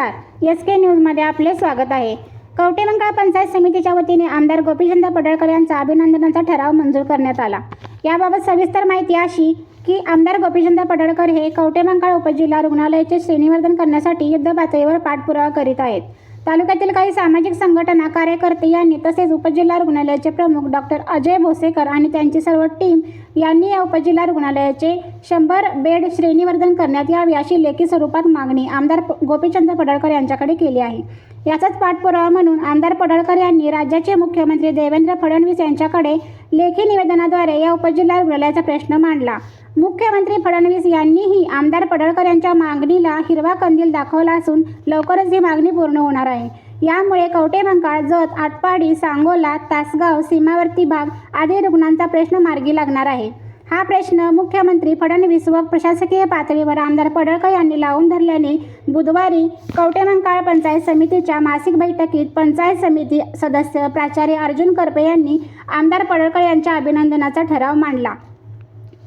नमस्कार, SK न्यूजमध्ये आपले स्वागत आहे। कवठेमहांकाळ पंचायत समितीच्या वतीने आमदार गोपीचंद पडळकर यांचा अभिनंदनाचा ठराव मंजूर करण्यात आला। याबाबत सविस्तर माहिती अशी की आमदार गोपीचंद पडळकर हे कवठेमहांकाळ उपजिल्हा रुग्णालयाचे श्रेणीवर्धन करण्यासाठी युद्धपातळीवर पाठपुरावा करीत आहेत। तालुक्यातील काही सामाजिक संघटना, कार्यकर्ते यांनी तसेच उपजिल्हा रुग्णालयाचे प्रमुख डॉक्टर अजय भोसेकर आणि त्यांची सर्व टीम यांनी या उपजिल्हा रुग्णालयाचे 100 बेड श्रेणीवर्धन करण्यात यावे अशी लेखी स्वरूपात मागणी आमदार गोपीचंद पडळकर यांच्याकडे केली आहे। याचाच पाठपुरावा म्हणून आमदार पडळकर यांनी राज्याचे मुख्यमंत्री देवेंद्र फडणवीस यांच्याकडे लेखी निवेदनाद्वारे या उपजिल्हा रुग्णालयाचा प्रश्न मांडला। मुख्यमंत्री फडणवीस यांनीही आमदार पडळकर यांच्या मागणीला हिरवा कंदील दाखवला असून लवकरच ही मागणी पूर्ण होणार आहे। यामुळे कवठेमहांकाळ, जत, आटपाडी, सांगोला, तासगाव, सीमावर्ती भाग आदी रुग्णांचा प्रश्न मार्गी लागणार आहे। हा प्रश्न मुख्यमंत्री फडणवीस व प्रशासकीय पातळीवर आमदार पडळकर यांनी लावून धरल्याने बुधवारी कवठेमहांकाळ पंचायत समितीच्या मासिक बैठकीत पंचायत समिती सदस्य प्राचार्य अर्जुन करपे यांनी आमदार पडळकर यांच्या अभिनंदनाचा ठराव मांडला।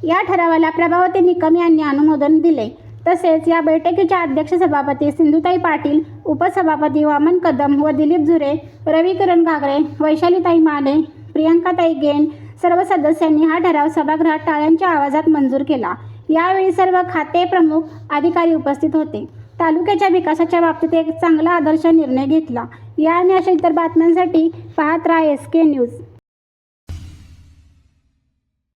या ठरावाला प्रभावती निकम यांनी अनुमोदन दिले। तसेच या बैठकीच्या अध्यक्ष सभापती सिंधुताई पाटील, उपसभापती वामन कदम व दिलीप झुरे, रविकिरण घागरे, वैशालीताई माने, प्रियंकाताई गेन सर्व सदस्यांनी हा ठराव सभागृहात टाळ्यांच्या आवाजात मंजूर केला। यावेळी सर्व खाते प्रमुख अधिकारी उपस्थित होते। तालुक्याच्या विकासाच्या बाबतीत एक चांगला आदर्श निर्णय घेतला। या आणि अशा इतर बातम्यांसाठी पाहत राहा SK न्यूज।